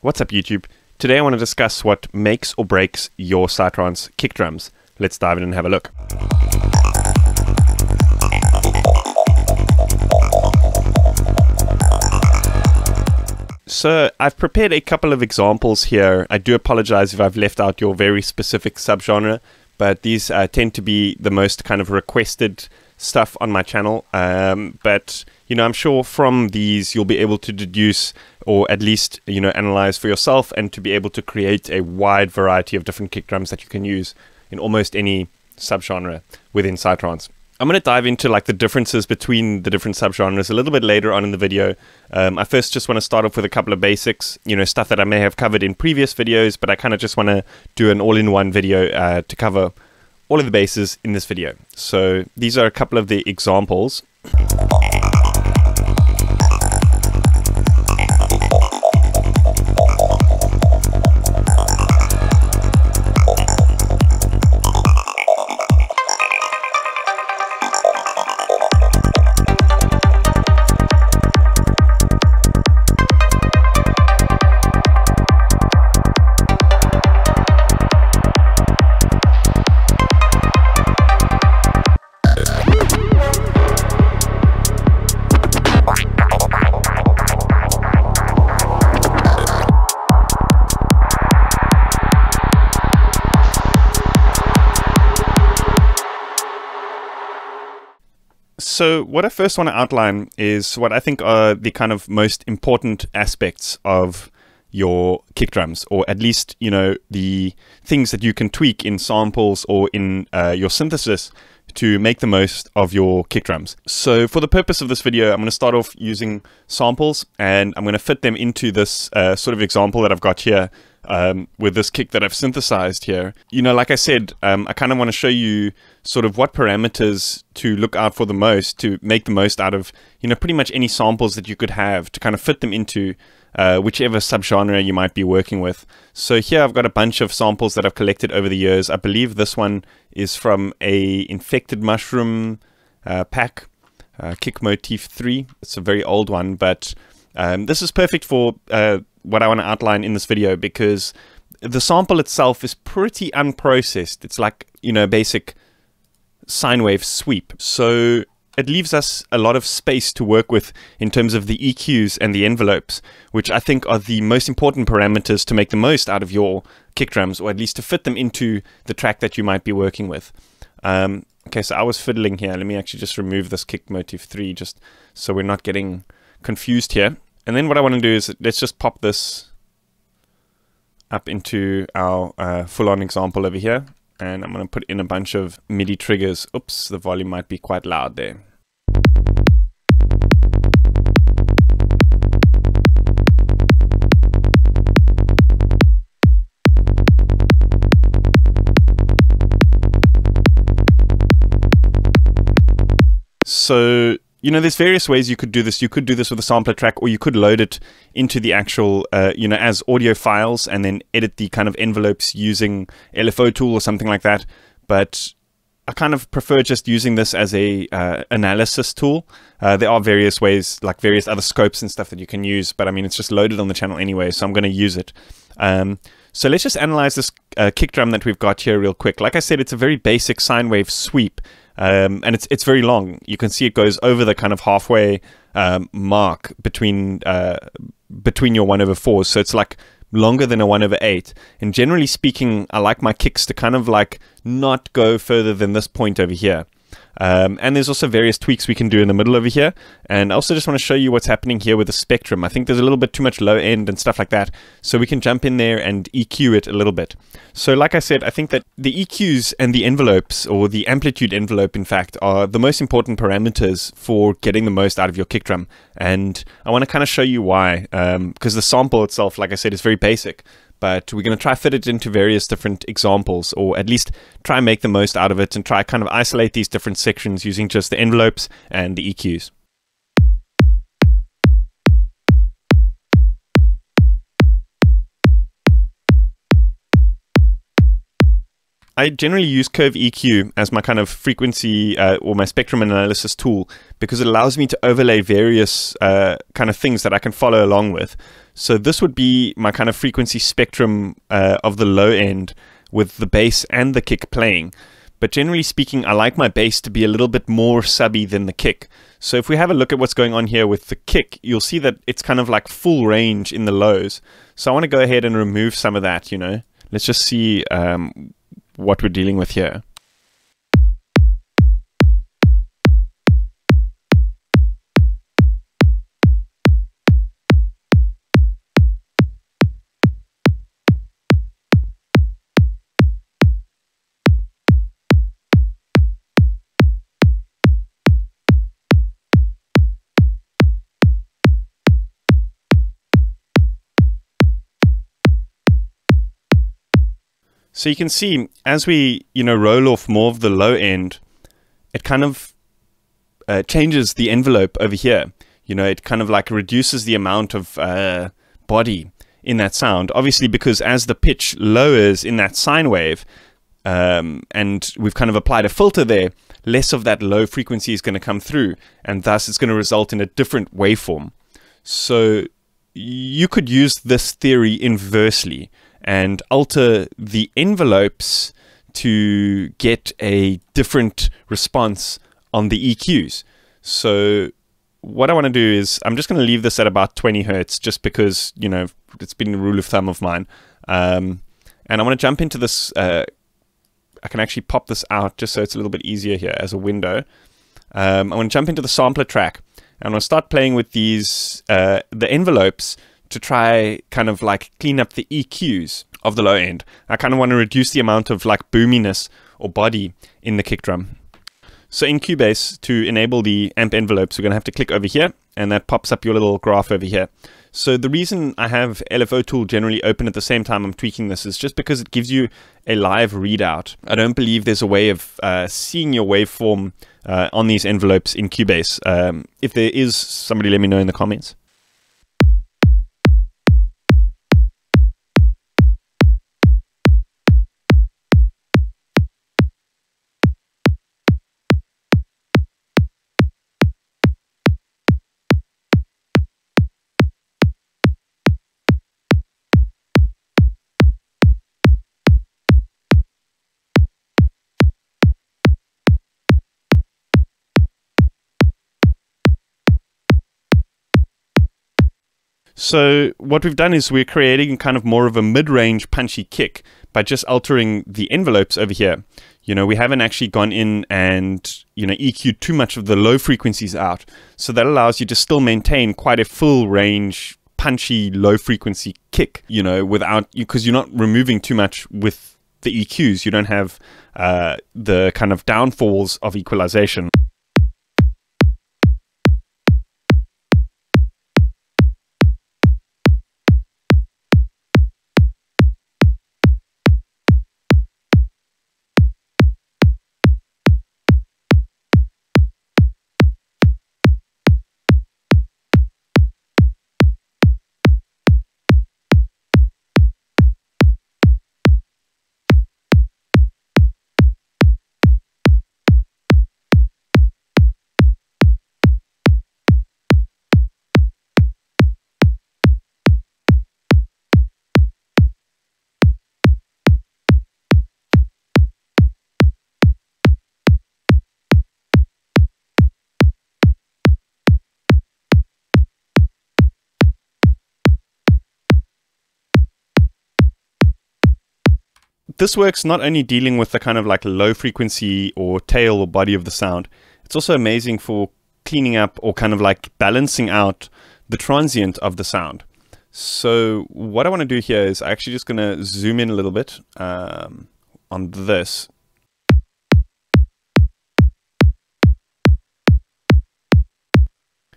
What's up YouTube? Today I want to discuss what makes or breaks your Psytrance kick drums. Let's dive in and have a look. So I've prepared a couple of examples here. I do apologize if I've left out your very specific subgenre, but these tend to be the most kind of requested stuff on my channel. But you know, I'm sure from these you'll be able to deduce, or at least, you know, analyze for yourself, and to be able to create a wide variety of different kick drums that you can use in almost any subgenre within Psytrance. I'm going to dive into like the differences between the different subgenres a little bit later on in the video. I first just want to start off with a couple of basics, you know, stuff that I may have covered in previous videos, but I kind of just want to do an all-in-one video to cover all of the bases in this video. So these are a couple of the examples. So what I first want to outline is what I think are the kind of most important aspects of your kick drums, or at least, you know, the things that you can tweak in samples or in your synthesis to make the most of your kick drums. So for the purpose of this video, I'm going to start off using samples, and I'm going to fit them into this sort of example that I've got here with this kick that I've synthesized here. You know, like I said, I kind of want to show you sort of what parameters to look out for the most to make the most out of, you know, pretty much any samples that you could have to kind of fit them into whichever subgenre you might be working with. So here I've got a bunch of samples that I've collected over the years. I believe this one is from a Infected Mushroom pack, Kick Motif 3. It's a very old one, but this is perfect for what I want to outline in this video, because the sample itself is pretty unprocessed. It's like, you know, basic sine wave sweep. So it leaves us a lot of space to work with in terms of the EQs and the envelopes, which I think are the most important parameters to make the most out of your kick drums, or at least to fit them into the track that you might be working with. Okay, so I was fiddling here. Let me actually just remove this Kick Motif 3 just so we're not getting confused here. And then what I want to do is, let's just pop this up into our full-on example over here. And I'm going to put in a bunch of MIDI triggers. Oops, the volume might be quite loud there. So, you know, there's various ways you could do this. You could do this with a sampler track, or you could load it into the actual, you know, as audio files, and then edit the kind of envelopes using LFO tool or something like that. But I kind of prefer just using this as a analysis tool. There are various ways, like various other scopes and stuff that you can use, but I mean, it's just loaded on the channel anyway, so I'm going to use it. So let's just analyze this kick drum that we've got here real quick. Like I said, it's a very basic sine wave sweep. And it's very long. You can see it goes over the kind of halfway mark between your 1/4. So it's like longer than a 1/8. And generally speaking, I like my kicks to kind of like not go further than this point over here. And there's also various tweaks we can do in the middle over here. And I also just want to show you what's happening here with the spectrum. I think there's a little bit too much low end and stuff like that. So we can jump in there and EQ it a little bit. So like I said, I think that the EQs and the envelopes, or the amplitude envelope, in fact, are the most important parameters for getting the most out of your kick drum. And I want to kind of show you why. Because the sample itself, like I said, is very basic. But we're going to try fit it into various different examples, or at least try and make the most out of it, and try kind of isolate these different sections using just the envelopes and the EQs. I generally use Curve EQ as my kind of frequency or my spectrum analysis tool because it allows me to overlay various kind of things that I can follow along with. So this would be my kind of frequency spectrum of the low end with the bass and the kick playing. But generally speaking, I like my bass to be a little bit more subby than the kick. So if we have a look at what's going on here with the kick, you'll see that it's kind of like full range in the lows. So I want to go ahead and remove some of that, you know. Let's just see what we're dealing with here. So you can see as we, roll off more of the low end, it kind of changes the envelope over here. It kind of like reduces the amount of body in that sound. Obviously, because as the pitch lowers in that sine wave, and we've kind of applied a filter there, less of that low frequency is going to come through, and thus it's going to result in a different waveform. So you could use this theory inversely and alter the envelopes to get a different response on the EQs. So what I want to do is I'm just going to leave this at about 20 hertz just because, it's been a rule of thumb of mine. And I want to jump into this. I can actually pop this out just so it's a little bit easier here as a window. I want to jump into the sampler track. And I'm going to start playing with these, the envelopes, to try kind of like clean up the EQs of the low end. I kind of want to reduce the amount of like boominess or body in the kick drum. So in Cubase, to enable the amp envelopes, we're going to have to click over here, and that pops up your little graph over here. So the reason I have LFO tool generally open at the same time I'm tweaking this is just because it gives you a live readout. I don't believe there's a way of seeing your waveform on these envelopes in Cubase. If there is, somebody let me know in the comments. So what we've done is we're creating kind of more of a mid-range punchy kick by just altering the envelopes over here. We haven't actually gone in and, EQ'd too much of the low frequencies out. So that allows you to still maintain quite a full range, punchy, low frequency kick, because you're not removing too much with the EQs. You don't have the kind of downfalls of equalization. This works not only dealing with the kind of like low frequency or tail or body of the sound, it's also amazing for cleaning up or kind of like balancing out the transient of the sound. So what I want to do here is I'm actually just going to zoom in a little bit on this.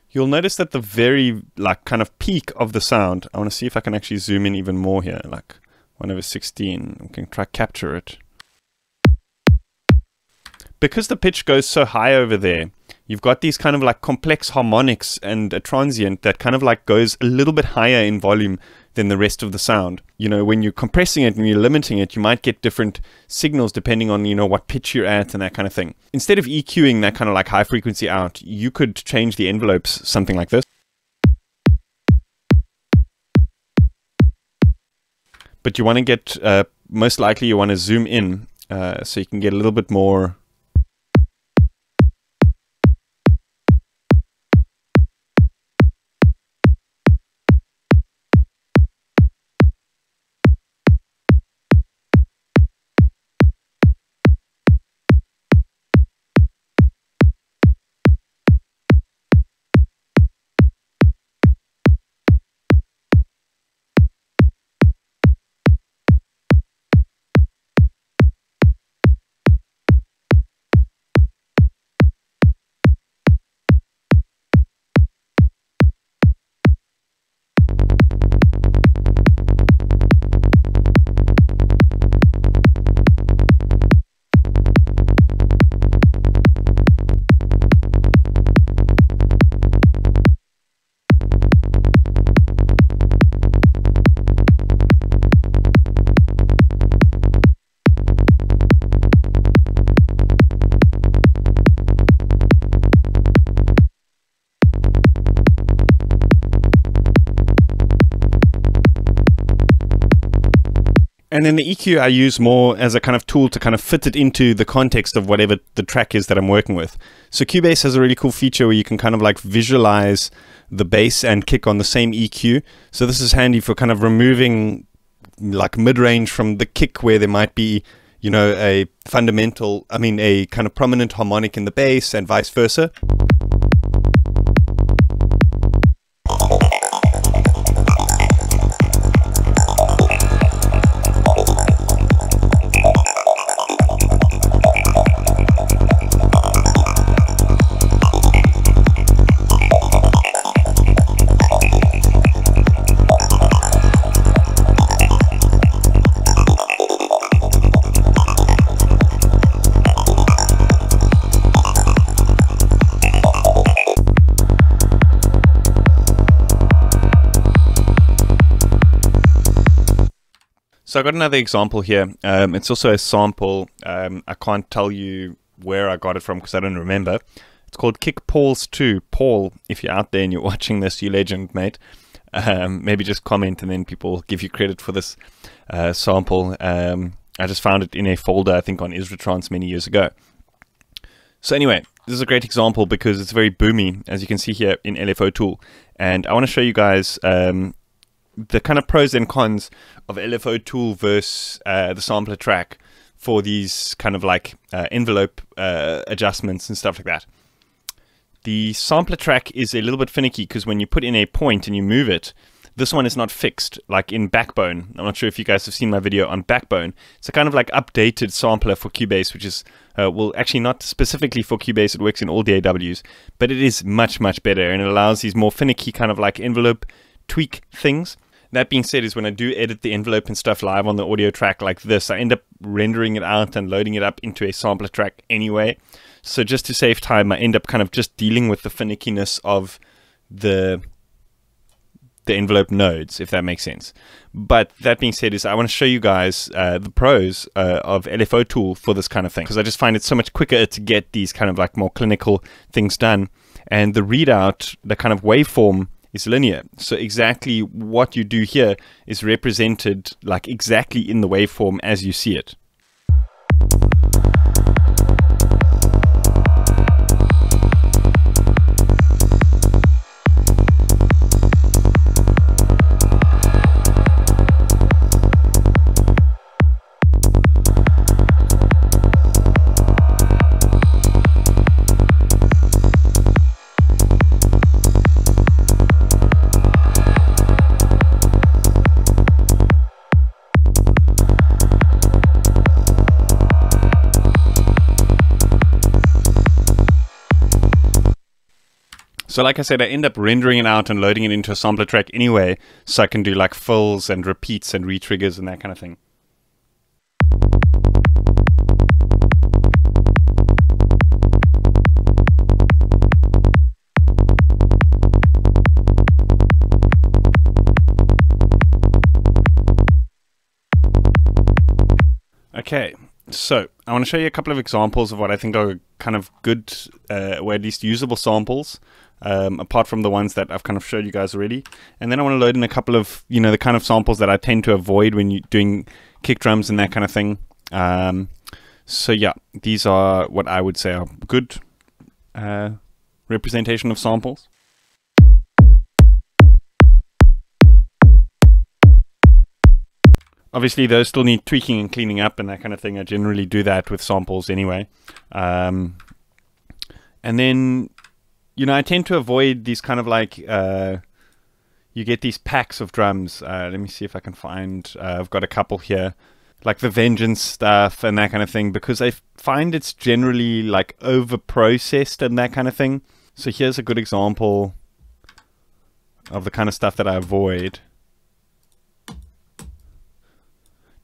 You'll notice that the very like kind of peak of the sound, I want to see if I can actually zoom in even more here, like 1/16. We can try capture it. Because the pitch goes so high over there, you've got these kind of like complex harmonics and a transient that kind of like goes a little bit higher in volume than the rest of the sound. You know, when you're compressing it and you're limiting it, you might get different signals depending on, you know, what pitch you're at and that kind of thing. Instead of EQing that kind of like high frequency out, you could change the envelopes something like this. But you want to get, most likely you want to zoom in so you can get a little bit more. And then the EQ I use more as a kind of tool to kind of fit it into the context of whatever the track is that I'm working with. So Cubase has a really cool feature where you can kind of like visualize the bass and kick on the same EQ. So this is handy for kind of removing like mid-range from the kick where there might be, you know, a fundamental, I mean, a kind of prominent harmonic in the bass and vice versa. So I got another example here. It's also a sample. I can't tell you where I got it from because I don't remember. It's called Kick Paul's 2. Paul, if you're out there and you're watching this, you legend, mate. Maybe just comment and then people will give you credit for this sample. I just found it in a folder, I think, on Psytrance many years ago. So anyway, this is a great example because it's very boomy, as you can see here in LFO Tool. And I want to show you guys the kind of pros and cons of LFO Tool versus the sampler track for these kind of like envelope adjustments and stuff like that. The sampler track is a little bit finicky because when you put in a point and you move it, this one is not fixed like in Backbone. I'm not sure if you guys have seen my video on Backbone. It's a kind of like updated sampler for Cubase, which is, well, actually not specifically for Cubase. It works in all DAWs, but it is much, much better and it allows these more finicky kind of like envelope tweak things. That being said, is when I do edit the envelope and stuff live on the audio track like this, I end up rendering it out and loading it up into a sampler track anyway. So just to save time, I end up kind of just dealing with the finickiness of the envelope nodes, if that makes sense. But that being said, is I want to show you guys the pros of LFO Tool for this kind of thing, because I just find it so much quicker to get these kind of like more clinical things done. And the readout, the kind of waveform, is linear. So exactly what you do here is represented like exactly in the waveform as you see it. So like I said, I end up rendering it out and loading it into a sampler track anyway, so I can do like fills and repeats and retriggers and that kind of thing. Okay, so I want to show you a couple of examples of what I think are kind of good, or at least usable samples, apart from the ones that I've kind of showed you guys already. And then I want to load in a couple of, you know, the kind of samples that I tend to avoid when you're doing kick drums and that kind of thing. So yeah, these are what I would say are good representation of samples. Obviously, those still need tweaking and cleaning up and that kind of thing. I generally do that with samples anyway. And then, you know, I tend to avoid these kind of like, you get these packs of drums. Let me see if I can find, I've got a couple here, like the Vengeance stuff and that kind of thing, because I find it's generally like over-processed and that kind of thing. So here's a good example of the kind of stuff that I avoid.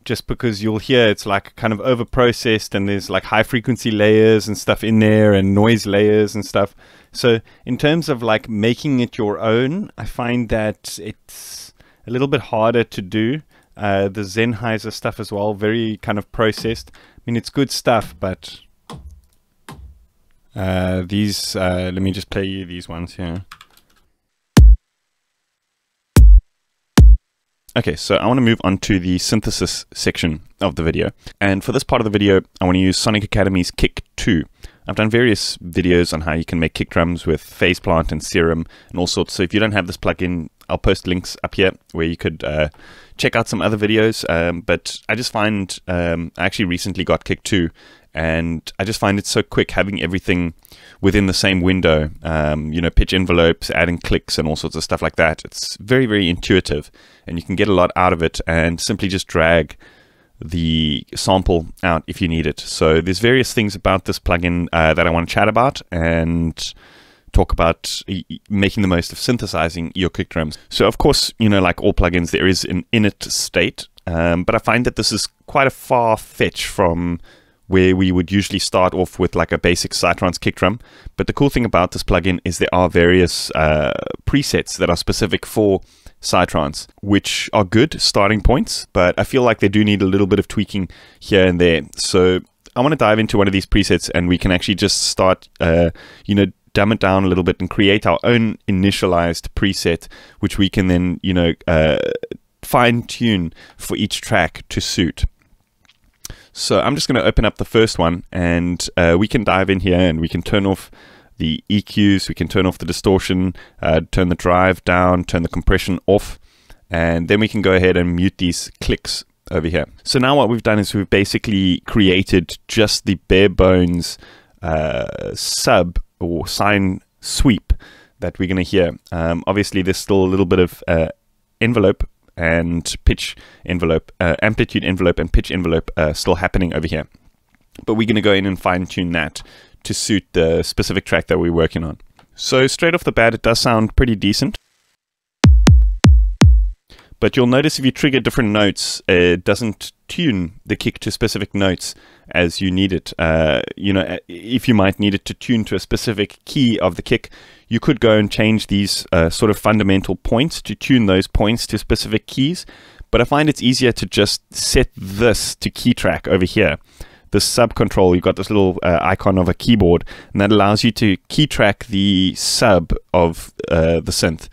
Just because you'll hear it's like kind of over-processed and there's like high frequency layers and stuff in there and noise layers and stuff. So in terms of like making it your own, I find that it's a little bit harder to do. The Sennheiser stuff as well, very kind of processed. I mean, it's good stuff, but these, let me just play you these ones here. Okay, so I want to move on to the synthesis section of the video. And for this part of the video, I want to use Sonic Academy's Kick 2. I've done various videos on how you can make kick drums with phase plant and serum and all sorts. So if you don't have this plugin, I'll post links up here where you could check out some other videos. But I just find, I actually recently got Kick 2, and I just find it so quick having everything within the same window, you know, pitch envelopes, adding clicks and all sorts of stuff like that. It's very, very intuitive, and you can get a lot out of it and simply just drag the sample out if you need it. So there's various things about this plugin that I want to chat about and talk about making the most of synthesizing your kick drums. So of course, you know, like all plugins, there is an init state, but I find that this is quite a far fetch from where we would usually start off with like a basic Psytrance kick drum. But the cool thing about this plugin is there are various presets that are specific for Psytrance, which are good starting points, but I feel like they do need a little bit of tweaking here and there. So I want to dive into one of these presets and we can actually just start, you know, dumb it down a little bit and create our own initialized preset, which we can then, you know, fine tune for each track to suit. So I'm just going to open up the first one and we can dive in here and we can turn off the EQs, we can turn off the distortion, turn the drive down, turn the compression off, and then we can go ahead and mute these clicks over here. So now what we've done is we've basically created just the bare bones sub or sine sweep that we're going to hear. Obviously there's still a little bit of envelope and pitch envelope, amplitude envelope and pitch envelope still happening over here. But we're going to go in and fine tune that to suit the specific track that we're working on. So straight off the bat, it does sound pretty decent. But you'll notice if you trigger different notes, it doesn't tune the kick to specific notes as you need it. You know, if you might need it to tune to a specific key of the kick, you could go and change these sort of fundamental points to tune those points to specific keys. But I find it's easier to just set this to key track over here. The sub control, you've got this little icon of a keyboard, and that allows you to key track the sub of the synth.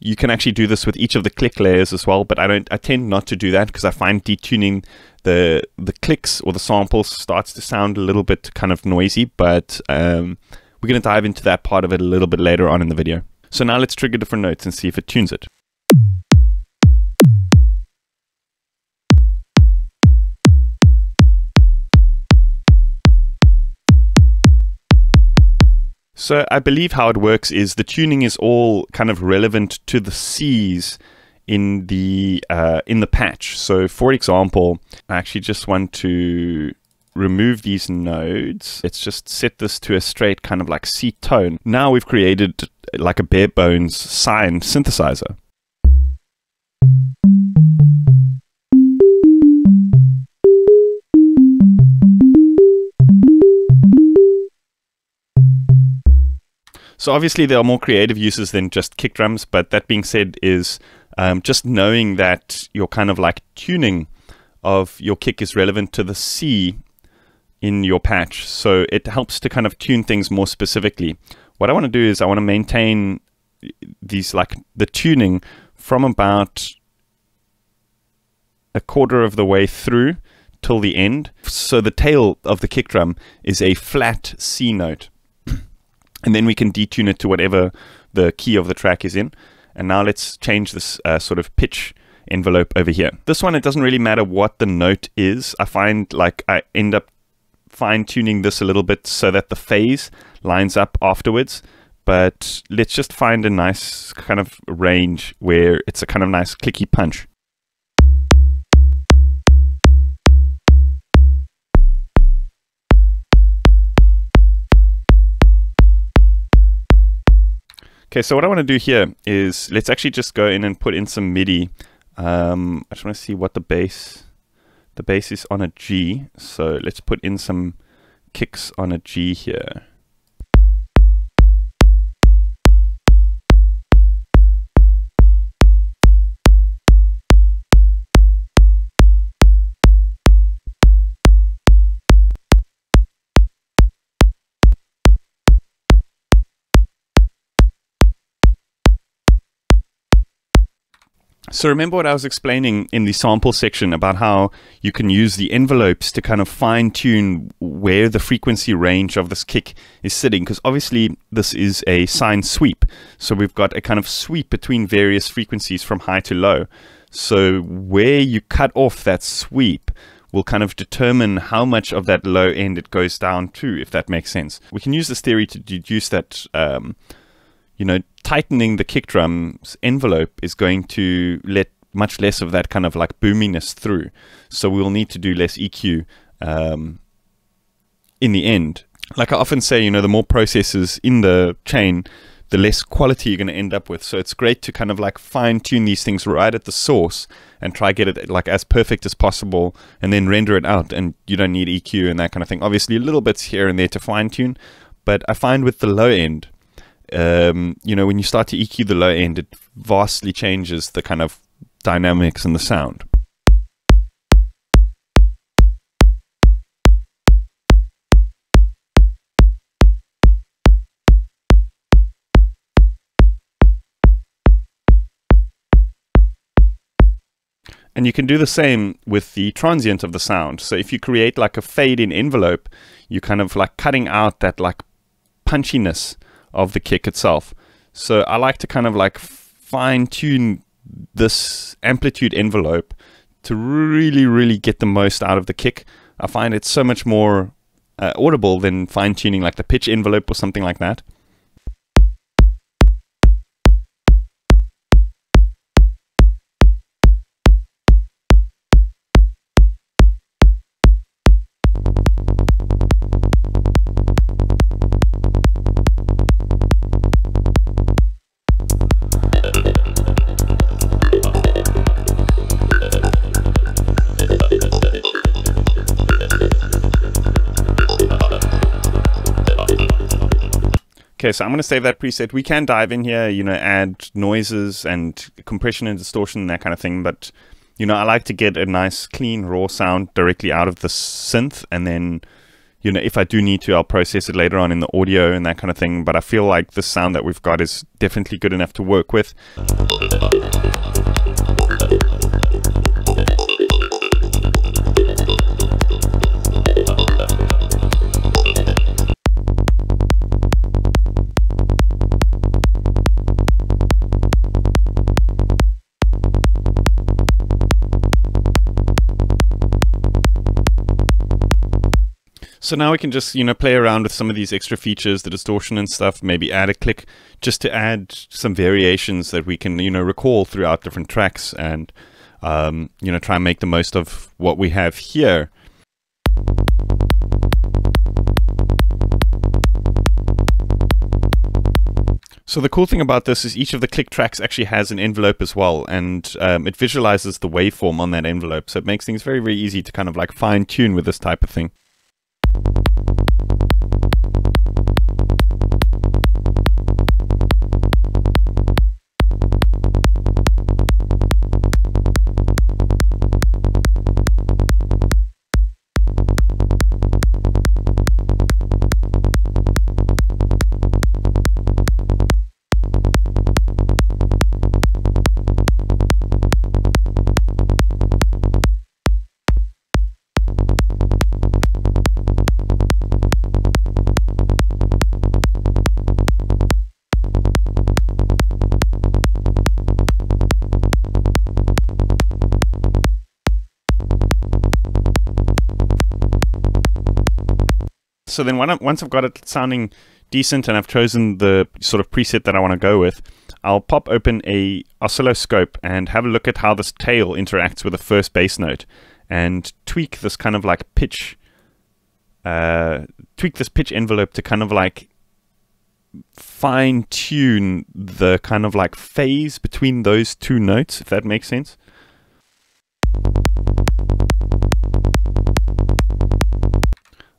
You can actually do this with each of the click layers as well, but I tend not to do that because I find detuning the clicks or the samples starts to sound a little bit kind of noisy, but we're going to dive into that part of it a little bit later on in the video. So now let's trigger different notes and see if it tunes it. So I believe how it works is the tuning is all kind of relevant to the C's in the patch. So for example, I actually just want to remove these nodes. Let's just set this to a straight kind of like C tone. Now we've created like a bare bones sine synthesizer. So obviously there are more creative uses than just kick drums, but that being said is just knowing that you're kind of like tuning of your kick is relevant to the C in your patch. So it helps to kind of tune things more specifically. What I want to do is I want to maintain these, like the tuning from about a quarter of the way through till the end. So the tail of the kick drum is a flat C note. And then we can detune it to whatever the key of the track is in. And now let's change this sort of pitch envelope over here. This one, it doesn't really matter what the note is. I find like I end up fine-tuning this a little bit so that the phase lines up afterwards. But let's just find a nice kind of range where it's a kind of nice clicky punch. Okay, so what I want to do here is let's actually just go in and put in some MIDI. I just want to see what the bass is on a G. So let's put in some kicks on a G here. So remember what I was explaining in the sample section about how you can use the envelopes to kind of fine-tune where the frequency range of this kick is sitting, because obviously this is a sine sweep. So we've got a kind of sweep between various frequencies from high to low. So where you cut off that sweep will kind of determine how much of that low end it goes down to, if that makes sense. We can use this theory to deduce that you know, tightening the kick drum's envelope is going to let much less of that kind of like boominess through. So we'll need to do less EQ in the end. Like I often say, you know, the more processes in the chain, the less quality you're going to end up with. So it's great to kind of like fine tune these things right at the source and try get it like as perfect as possible and then render it out. And you don't need EQ and that kind of thing. Obviously little bits here and there to fine tune, but I find with the low end, you know, when you start to EQ the low end, it vastly changes the kind of dynamics and the sound. And you can do the same with the transient of the sound. So if you create like a fade in envelope, you kind of like cutting out that like punchiness of the kick itself. So I like to kind of like fine tune this amplitude envelope to really get the most out of the kick. I find it's so much more audible than fine tuning like the pitch envelope or something like that. Okay, so I'm going to save that preset. We can dive in here, you know, add noises and compression and distortion and that kind of thing. But, you know, I like to get a nice, clean, raw sound directly out of the synth. And then, you know, if I do need to, I'll process it later on in the audio and that kind of thing. But I feel like the sound that we've got is definitely good enough to work with. So now we can just, you know, play around with some of these extra features, the distortion and stuff, maybe add a click just to add some variations that we can, you know, recall throughout different tracks and, you know, try and make the most of what we have here. So the cool thing about this is each of the click tracks actually has an envelope as well, and it visualizes the waveform on that envelope. So it makes things very easy to kind of like fine tune with this type of thing. So then once I've got it sounding decent and I've chosen the sort of preset that I want to go with, I'll pop open a oscilloscope and have a look at how this tail interacts with the first bass note and tweak this kind of like pitch, tweak this pitch envelope to kind of like fine tune the kind of like phase between those two notes, if that makes sense.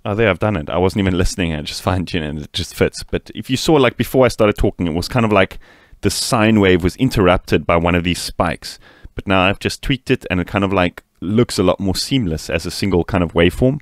Oh, there, I've done it. I wasn't even listening. I just fine-tuned it and it just fits. But if you saw, like, before I started talking, it was kind of like the sine wave was interrupted by one of these spikes. But now I've just tweaked it and it kind of like looks a lot more seamless as a single kind of waveform.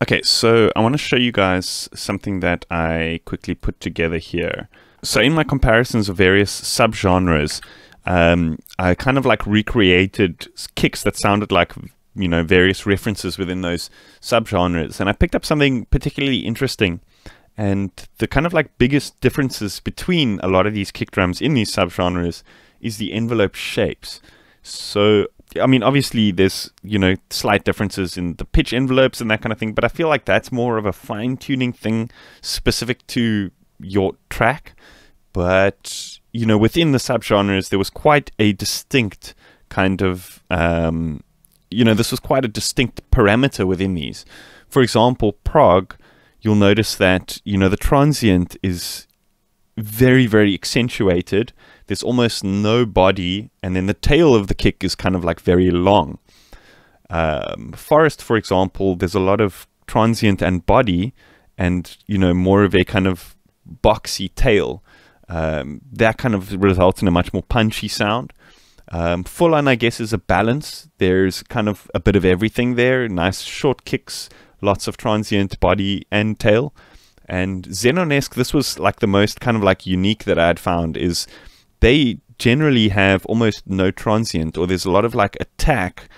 Okay, so I want to show you guys something that I quickly put together here. So in my comparisons of various subgenres, I kind of like recreated kicks that sounded like, you know, various references within those subgenres. And I picked up something particularly interesting. And the kind of like biggest differences between a lot of these kick drums in these subgenres is the envelope shapes. So I mean, obviously there's, you know, slight differences in the pitch envelopes and that kind of thing, but I feel like that's more of a fine-tuning thing specific to your track. But, you know, within the subgenres, there was quite a distinct kind of, you know, this was quite a distinct parameter within these. For example, prog, you'll notice that, you know, the transient is very, very accentuated. There's almost no body, and then the tail of the kick is kind of like very long. Forest, for example, there's a lot of transient and body, and, you know, more of a kind of boxy tail. That kind of results in a much more punchy sound. Full On, I guess, is a balance. There's kind of a bit of everything there. Nice short kicks, lots of transient body and tail. And Xenonesque, this was like the most kind of like unique that I had found, is they generally have almost no transient, or there's a lot of like attack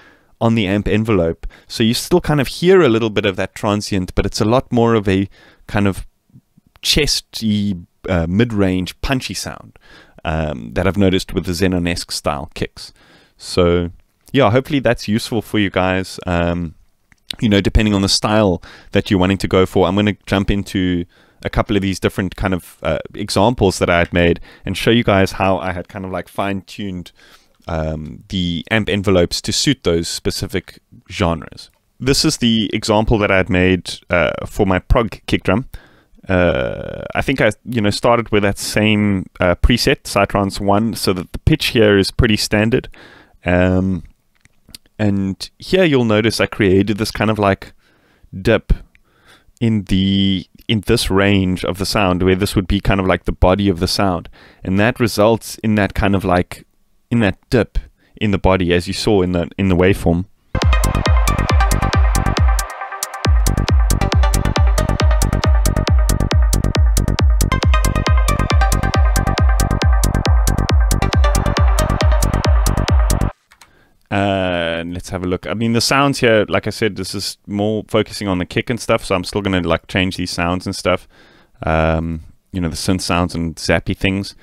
on the amp envelope. So you still kind of hear a little bit of that transient, but it's a lot more of a kind of chesty, mid-range, punchy sound that I've noticed with the Xenonesque style kicks. So yeah, hopefully that's useful for you guys. You know, depending on the style that you're wanting to go for. I'm going to jump into a couple of these different kind of examples that I had made and show you guys how I had kind of like fine-tuned the amp envelopes to suit those specific genres. This is the example that I had made for my prog kick drum. I think I, you know, started with that same preset, Psytrance 1, so that the pitch here is pretty standard. And here you'll notice I created this kind of like dip in this range of the sound, where this would be kind of like the body of the sound, and that results in that kind of like in that dip in the body, as you saw in the waveform. Let's have a look. I mean, the sounds here, like I said, this is more focusing on the kick and stuff, so I'm still going to like change these sounds and stuff. You know, the synth sounds and zappy things.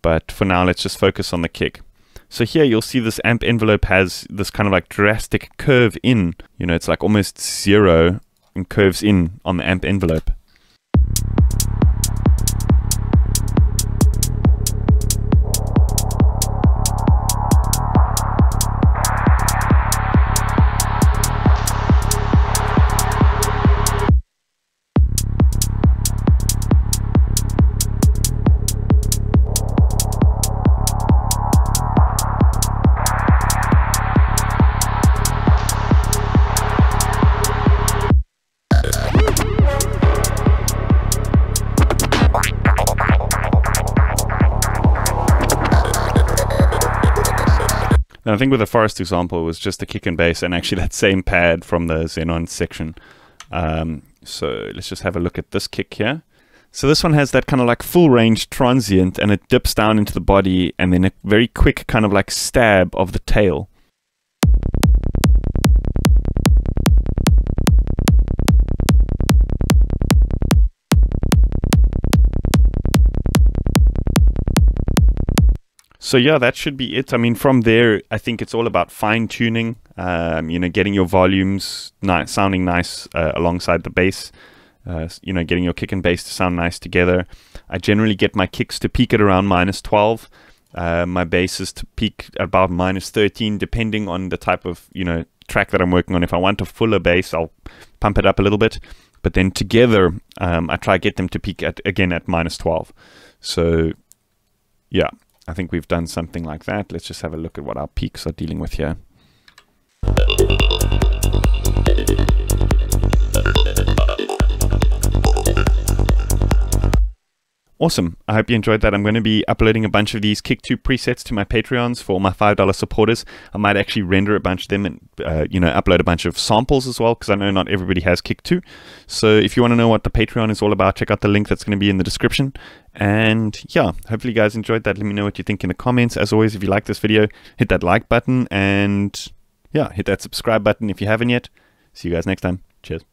But for now, let's just focus on the kick. So here you'll see this amp envelope has this kind of like drastic curve in. You know, it's like almost zero and curves in on the amp envelope. And I think with the Forest example, it was just the kick and bass, and actually that same pad from the Xenon section. So let's just have a look at this kick here. So this one has that kind of like full range transient, and it dips down into the body, and then a very quick kind of like stab of the tail. So yeah, that should be it. I mean, from there, I think it's all about fine tuning, you know, getting your volumes sounding nice alongside the bass, you know, getting your kick and bass to sound nice together. I generally get my kicks to peak at around -12. My basses to peak at about -13, depending on the type of, you know, track that I'm working on. If I want a fuller bass, I'll pump it up a little bit. But then together, I try to get them to peak again at -12. So yeah. I think we've done something like that. Let's just have a look at what our peaks are dealing with here. Awesome. I hope you enjoyed that. I'm going to be uploading a bunch of these Kick 2 presets to my Patreons for all my $5 supporters. I might actually render a bunch of them and, you know, upload a bunch of samples as well, because I know not everybody has Kick 2. So if you want to know what the Patreon is all about, check out the link that's going to be in the description. And yeah, hopefully you guys enjoyed that. Let me know what you think in the comments. As always, if you like this video, hit that like button, and yeah, hit that subscribe button if you haven't yet. See you guys next time. Cheers.